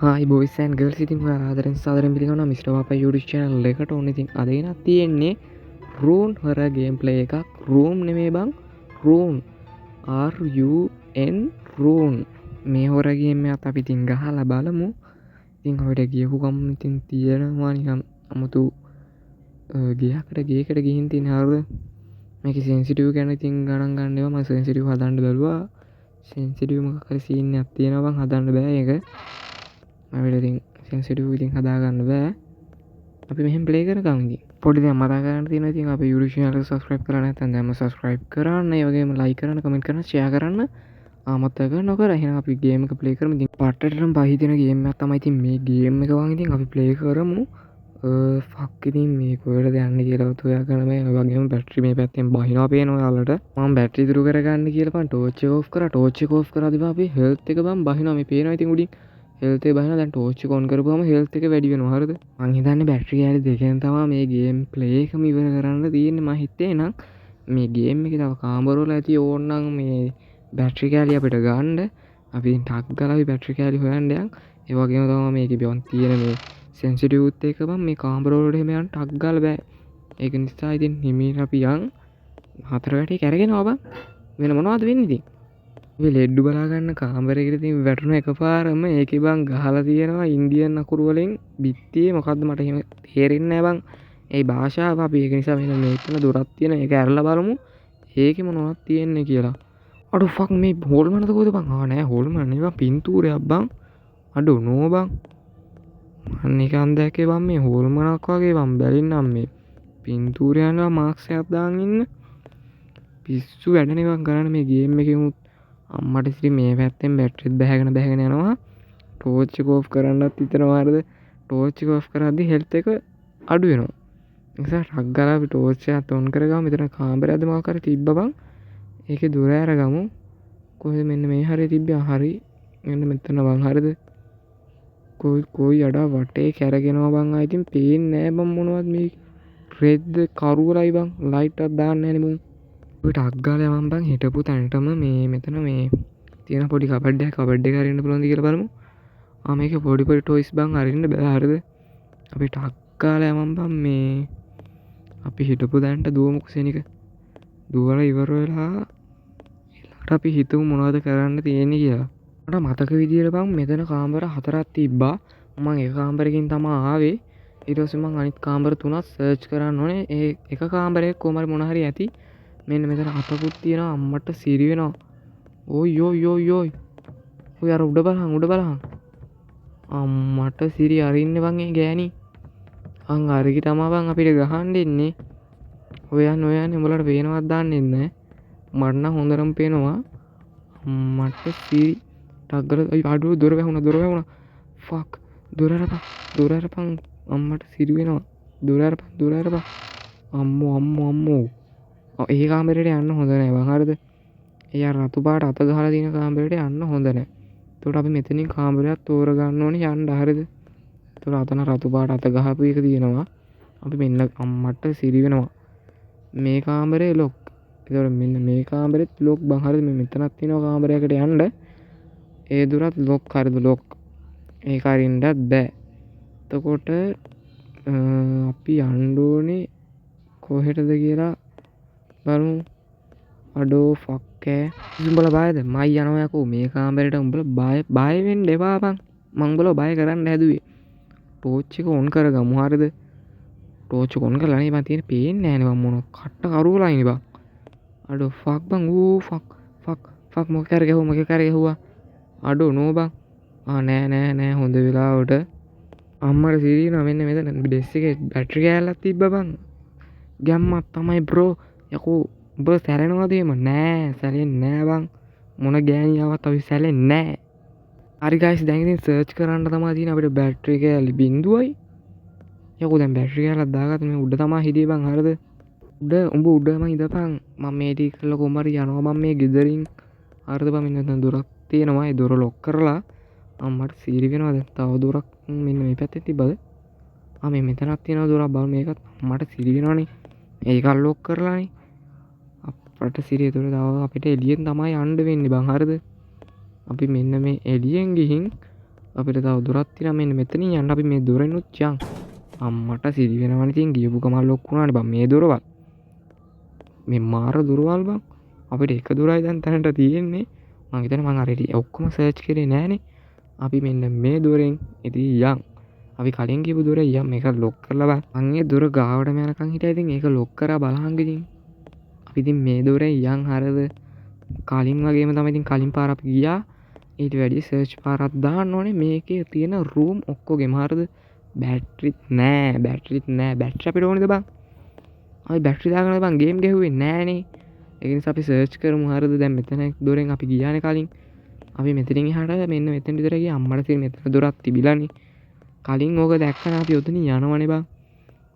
Hi boys and girls, ඉතින් ඔයාලා ආදරෙන් සාදරයෙන් පිළිගන්නවා මිස්ටර් වාපා YouTube channel එකට. ඕන ඉතින් අද ගෙනත් තියෙන්නේ රූන් හොරර් ගේම් ප්ලේ එකක්. රූම් නෙමෙයි බං, රූන් RUN රූන්. මේ හොරර් ගේම් එකත් අපි ඉතින් ගහලා බලමු. ඉතින් අපිට ගියපු ගමන් ඉතින් තියෙනවා නිකන් අමුතු ගේකට ගිහින් තියෙන හරිද. මේකේ සෙන්සිටිව් ගැන ඉතින් ගණන් ගන්න ඒවා මම සෙන්සිටිව් හදන්න බැලුවා. සෙන්සිටිව් මොකක් හරි සීන් එකක් තියෙනවා බං, හදන්න බෑ ඒක. අපිට ඉතින් සෙන්සිටිව් ඉතින් හදාගන්න බෑ. අපි මෙහෙම ප්ලේ කරගමු. ඉතින් පොඩි දෙයක් මතක් කරගන්න තියෙනවා. ඉතින් අපේ YouTube channel එක subscribe කරලා නැත්නම් දැන්ම subscribe කරන්න. ඒ වගේම like කරන්න, comment කරන්න, share කරන්න අමතක නොකර. එහෙනම් අපි ගේම් එක ප්ලේ කරමු. ඉතින් පට්ටටම පහිතෙන ගේම් එකක් තමයි ඉතින් මේ ගේම් එක වගේ. ඉතින් අපි ප්ලේ කරමු. ෆක් ඉතින් මේ කොහෙටද යන්නේ කියලා හොයාගන්න බෑ. ඒ වගේම බැටරි මේ පැත්තෙන් බහිනවා පේනවා ඔයාලට. මම බැටරි ඉතුරු කරගන්න කියලා බං ටෝච් එක ඔෆ් කරා. ටෝච් එක ඔෆ් කරාදී අපි හෙල්ත් එක බං බහිනවා. මේ පේනවා ඉතින් උඩින් හෙල්ත් එක බහිනවා. දැන් ටෝච් එක ඔන් කරපුවම හෙල්ත් එක වැඩි වෙනවා. හරිද? මං හිතන්නේ බැටරි කෑලි දෙකෙන් තමයි මේ ගේම් ප්ලේ එකම ඉවර කරන්න තියෙන්නේ. මං හිතේ නම් මේ ගේම් එකේ තව කාමරවල ඇති ඕනනම් මේ බැටරි කෑලි අපිට ගන්න. අපි ටක් ගාලා අපි බැටරි කෑලි හොයන්න යන්. ඒ වගේම තමයි මේකේ බියොන් තියෙන මේ සෙන්සිටිව් එක බං මේ කාමරවලට එහෙම යන්න ටක් ගාලා බෑ. ඒක නිසා ඉතින් හිමීට අපි යන් හතර වැටේ කැරගෙනවා බං. වෙන මොනවද වෙන්නේ ඉතින්? අපි ලෙඩ්ඩු බලාගන්න කාමරයකට ඉතින් වැටුණා එකපාරම. ඒකේ බං ගහලා තියෙනවා ඉන්දියන් අකුරු වලින් බිත්තියේ මොකද්ද මට එහෙම තේරෙන්නේ නැහැ බං. ඒ භාෂාව අපි ඒක නිසා මෙන්න මේකන දොරක් තියෙන ඒක ඇරලා බලමු. ඒකේ මොනවද තියෙන්නේ කියලා. අඩෝ ෆක් මේ හෝල්මනද කොහෙද බං? නෑ හෝල්මන නෙවෙයි බං, පින්තූරයක් බං. අඩෝ නෝ බං. මම නිකන් දැක්කේ බං මේ හෝල්මනක් වගේ බං. බැලින්නම් මේ පින්තූරය යනවා මාක්ස් එකක් දාන් ඉන්න. පිස්සු වැඩ නිකන් කරන්නේ මේ ගේම් එකේ උත්. අම්මට ඉතින් මේ පැත්තෙන් බැටරිත් බහගෙන යනවා. ටෝච් එක ඔෆ් කරන්නත් හිතනවා හරිද? ටෝච් එක ඔෆ් කරද්දි හෙල්ත් එක අඩු වෙනවා. ඒ නිසා ටක් ගාලා අපි ටෝච් එක ඔන් කරගමු. මෙතන කාමරයක්ද මොකක් හරි තිබ්බ බං. ඒකේ දොර අරගමු. කොහෙද මෙන්න මේ හරිය තිබ්බා. හරි. මෙන්න මෙතන බං. හරිද? කොයි අඩා වටේ කැරගෙනවා බං. ආ ඉතින් පේන්නේ නෑ බං මොනවද මේ රෙද්ද කරුවලයි බං. ලයිට් එකක් දාන්න නෑනේ මුන්. අපි ටක් ගාලා යමන් බං හිටපු තැනටම මේ මෙතන මේ තියෙන පොඩි කබඩ් එකක්. කබඩ් එක අරින්න පුළුවන්ද කියලා බලමු. මේකේ පොඩි ටොයිස් බං අරින්න බෑ. හරිද? අපි ටක් ගාලා යමන් බං මේ අපි හිටපු තැනට දුවමුකෝ සෙනික. දුවලා ඉවර වෙලා ඊළඟට අපි හිතමු මොනවද කරන්න තියෙන්නේ කියලා. මට මතක විදියට බං මෙතන කාමර 4ක් තිබ්බා. මම එක කාමරයකින් තමයි ආවේ. ඊට පස්සේ මම අනිත් කාමර 3ක් සර්ච් කරන්න ඕනේ. ඒ එක කාමරයක කොහමද මොන හරි ඇති. මෙන්න මෙතන අතකුත් තියෙනවා. අම්මට සිරි වෙනවා. ඔයි ඔය අර උඩ බලහන්. අම්මට සිරි අරින්නේ බං ඒ ගෑණි. අං අරකි තමා බං අපිට ගහන්න එන්නේ. ඔයයන් උඹලට පේනවත් දන්නේ නැහැ. මට නම් හොඳටම පේනවා. අම්මට සිරි ටග්ගල අඩුව දොර වැහුණා. ෆක් දොර අරපන්. අම්මට සිරි වෙනවා. දොර අරපන්. අම්මෝ. ඒ කාමරේට යන්න හොඳ නෑ බං. හරිද? ඒ අර රතු පාට අත ගහලා තියෙන කාමරේට යන්න හොඳ නෑ. ඒකට අපි මෙතනින් කාමරයක් තෝරගන්න ඕනේ යන්න. හරිද? ඒකට අතන රතු පාට අත ගහපු එක තියෙනවා. අපි මෙන්න අම්මට සිරි වෙනවා. මේ කාමරේ ලොක්. ඒකට මෙන්න මේ කාමරෙත් ලොක් බං. හරිද? මේ මෙතනක් තියෙනවා කාමරයකට යන්න. ඒ දුරත් ලොක්. හරිද? ලොක්. ඒක අරින්නත් බෑ. එතකොට අපි යන්න ඕනේ කොහෙටද කියලා බලමු. අඩෝ ෆක් ඈ. උඹලා බයද? මයි යනවා යකෝ මේ කාමරේට. උඹලා බය වෙන්න එපා බං. මං උඹලා බය කරන්න හැදුවේ. ටෝච් එක ඔන් කරගමු. හරිද? ටෝච් එක ඔන් කරලා නේ මම තියෙන්නේ පේන්නේ නැහැ නේ බං. මොන කට්ට කරුවලයිනේ බං. අඩෝ ෆක් බං. ෆක් මොකක් කර ගැහුවා. අඩෝ නෝ බං. නෑ හොඳ වෙලාවට අම්මට සිරිනවා. මෙන්න මෙතන ඩෙස් එකේ බැටරි කෑල්ලක් තිබ්බා බං. ගැම්මක් තමයි බ්‍රෝ. යකෝ උඹ සැලෙනවද එහෙම? නෑ සැලෙන්නේ නෑ බං. මොන ගෑණියාවත් අපි සැලෙන්නේ නෑ. හරි ගයිස්, දැන් ඉතින් සර්ච් කරන්න තමයි තියෙන්නේ. අපිට බැටරි කෑලි 0යි. යකෝ දැන් බැටරි කෑල්ලක් දාගත්ත. මේ උඩ තමයි හිටියේ බං. හරිද? උඹ උඩම ඉඳපන්. මම මේ ටික කරලා කොහම හරි යනවා බං මේ ගෙදරින්. හරිද බං? මෙන්න දැන් දොරක් තියෙනවා. ඒ දොර ලොක් කරලා අම්මට සීරි වෙනවා. දැන් තව දොරක් මෙන්න මේ පැත්තේ තිබ්බද? මේ මෙතනක් තියෙනවා දොරක්. බලන්න මේකත් අම්මට සීරි වෙනවනේ. ඒකත් ලොක් කරලානේ. අපට සිරිය තුර තව අපිට එළියෙන් තමයි යන්න වෙන්නේ බං. හරිද? අපි මෙන්න මේ එළියෙන් ගිහින් අපිට තව දුරක් තියෙනවා මෙන්න මෙතනින් යන්න අපි මේ දොරෙනුත් යන් අම්මට සිරි වෙනවනේ ඉතින් ගියපු ගමන් ලොක් වුණානේ බං මේ දොරවල් මේ මාර දොරවල් බං අපිට එක දොරයි දැන් තැනට තියෙන්නේ මං හිතන්නේ මං අර ඔක්කොම සර්ච් කරේ නෑනේ අපි මෙන්න මේ දොරෙන් ඉතින් යන් අපි කලින් ගිහපු දොරේ යන් මේක ලොක් කරලා බං මං ඒ දොර ගාවටම යනකම් හිටියා ඉතින් ඒක ලොක් කරලා බලහන් ඉතින් අපි ඉතින් මේ දොරෙන් යන් හරද කලින් වගේම තමයි ඉතින් කලින් පාර අපි ගියා ඊට වැඩි සර්ච් පාරක් දාන්න ඕනේ මේකේ තියෙන රූම් ඔක්කොගෙම හරිද බැටරිත් නෑ බැටරි අපිට ඕනේද බං අපි බැටරි දාගෙන බං ගේම් ගැහුවේ නෑනේ ඒ නිසා අපි සර්ච් කරමු හරිද දැන් මෙතන දොරෙන් අපි ගියානේ කලින් අපි මෙතනින් එහාට මෙන්න මෙතන විතර ගියා අම්මට තියෙන මෙතන දොරක් තිබිලානේ කලින් ඕක දැක්කම අපි ඔතනින් යනවනේ බං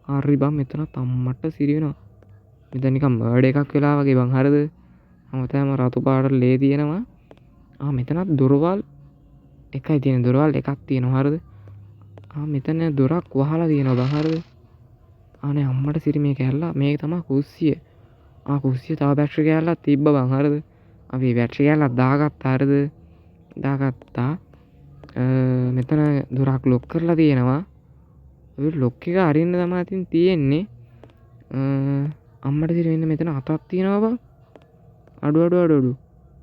හරි බං මෙතනත් අම්මට සිරි වෙනවා මෙතන නිකන් මර්ඩ් එකක් වෙලා වගේ බං හරිද හැමතැනම රතු පාට ලේ තියෙනවා මෙතනත් දොරවල් එකයි තියෙන දොරවල් එකක් තියෙනවා හරිද මෙතන දොරක් වහලා තියෙනවා බං හරිද අනේ අම්මට සිරි මේක ඇල්ලා මේක තමයි කුස්සිය කුස්සිය තව බැටරි කෑල්ලක් තිබ්බ බං හරිද අපි බැටරි කෑල්ලක් දාගත්තා හරිද දාගත්තා මෙතන දොරක් ලොක් කරලා තියෙනවා ඔය ලොක් එක අරින්න තමයි ඉතින් තියෙන්නේ අම්මට සිරි මෙන්න මෙතන අතක් තියෙනවා බං අඩු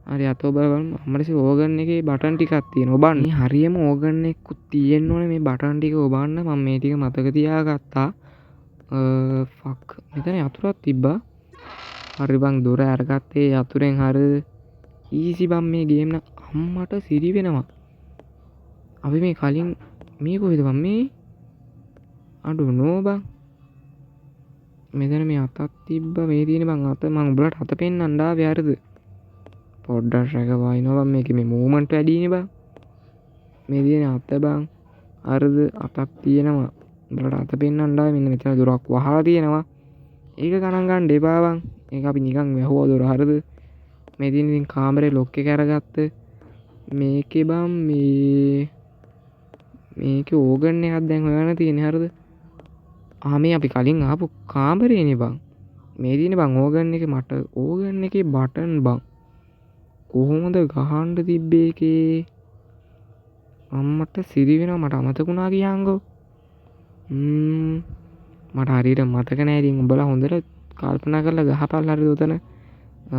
හරි අතෝ බලන්න අම්මට සිරි ඕගන් එකේ බටන් ටිකක් තියෙනවා ඔබන්න මේ හරියම ඕගන් එකකුත් තියෙන්න ඕනේ මේ බටන් ටික ඔබන්න මම මේ ටික මතක තියාගත්තා ෆක් මෙතන යතුරක් තිබ්බා හරි බං දොර අරගත්තේ යතුරෙන් හරිද ඊසි බං මේ ගේම් නම් අම්මට සිරි වෙනවා අපි මේ කලින් මේ කොහෙද බං මේ අඩු නෝ බං මෙතන මේ අතක් තිබ්බා මේ තියෙන බං අත මම උඹලට අත පෙන්නන්න ආවේ හරිද පොඩ්ඩක් රැක වයින්නවා බං මේකේ මේ මූවමන්ට් වැඩිනේ බං මේ තියෙන අත බං හරිද අතක් තියෙනවා උඹලට අත පෙන්නන්න ආවේ මෙන්න මෙතන දොරක් වහලා තියෙනවා ඒක ගණන් ගන්න එපා බං ඒක අපි නිකන් වැහුවා දොර හරිද මේ තියෙන ඉතින් කාමරේ ලොක් එක අරගත්ත මේකේ බං මේකේ ඕගන් එකක් දැන් හොයන්න තියෙන්නේ හරිද මේ අපි කලින් ආපු කාමරේනේ බං මේ තියෙන බං ඕගන් එකේ මට ඕගන් එකේ බටන් බං කොහොමද ගහන්න තිබ්බේ ඒකේ අම්මට සිරි වෙනවා මට අමතකුණා කියංගෝ මට හරියට මතක නෑ ඉතින් උඹලා හොඳට කල්පනා කරලා ගහපල්ලා හරිද උතන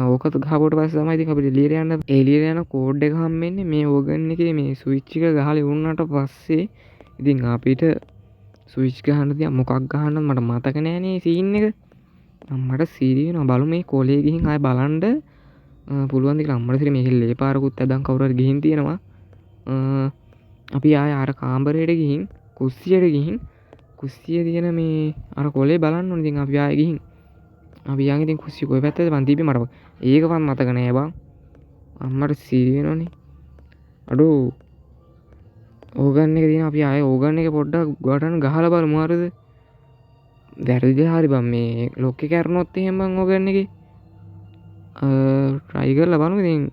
ඕකත් ගහපුවට පස්සේ තමයි ඉතින් අපිට එළියට යන්න එළියට යන කෝඩ් එක හම්බෙන්නේ මේ ඕගන් එකේ මේ ස්විච් එක ගහලා ඉවුනට පස්සේ ඉතින් අපිට ස්විච් ගහන්න තියා මොකක් ගහන්නද මට මතක නෑනේ සීන් එක අම්මට සිරි වෙනවා බලමු මේ කොලේ ගිහින් ආයෙ බලන්න පුළුවන් ද කියලා අම්මට සිරි මේකේ ලේ පාරකුත් ඇදන් කවුරු හරි ගිහින් තියෙනවා අපි ආයෙ අර කාමරේට ගිහින් කුස්සියට ගිහින් කුස්සිය තියෙන මේ අර කොලේ බලන්න ඕනේ ඉතින් අපි ආයෙ ගිහින් අපි යන් ඉතින් කුස්සිය කොයි පැත්තද මන් තිබ්බේ මට ඒකවත් මතක නෑ බං අම්මට සිරි වෙනවනේ අඩෝ ඕගන් එක තියෙන අපි ආයෙ ඕගන් එක පොඩ්ඩක් බටන් ගහලා බලමු හරිද වැරදිද හරි බං මේ ලොක් එක කරනොත් එහෙම බං ඕගන් එකේ try කරලා බලමු ඉතින්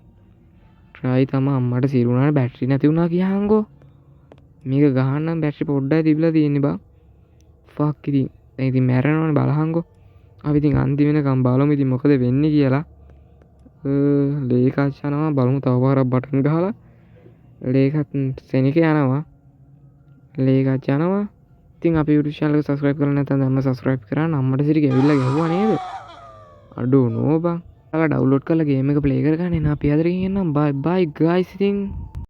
try තමයි අම්මට සිරි වුණානේ බැටරි නැති වුණා කියහන්කෝ මේක ගහන්න බැටරි පොඩ්ඩයි තිබිලා තියෙන්නේ බං ෆක් ඉතින් දැන් ඉතින් මැරෙනවනේ බලහන්කෝ අපි ඉතින් අන්තිම වෙනකම් බලමු ඉතින් මොකද වෙන්නේ කියලා ලේකත් යනවා බලමු තව පාරක් බටන් ගහලා ලේකත් සෙනික යනවා ලේකත් යනවා ඉතින් අපි YouTube channel එක subscribe කරලා නැත්නම් දැන්ම subscribe කරන්න අම්මට සිරි ගැවිලා ගැහුවා නේද අඩෝ නෝ බං ඔයාලා download කරලා game එක play කරගන්න එන අපි අදට කියන්නම් bye bye guys ඉතින්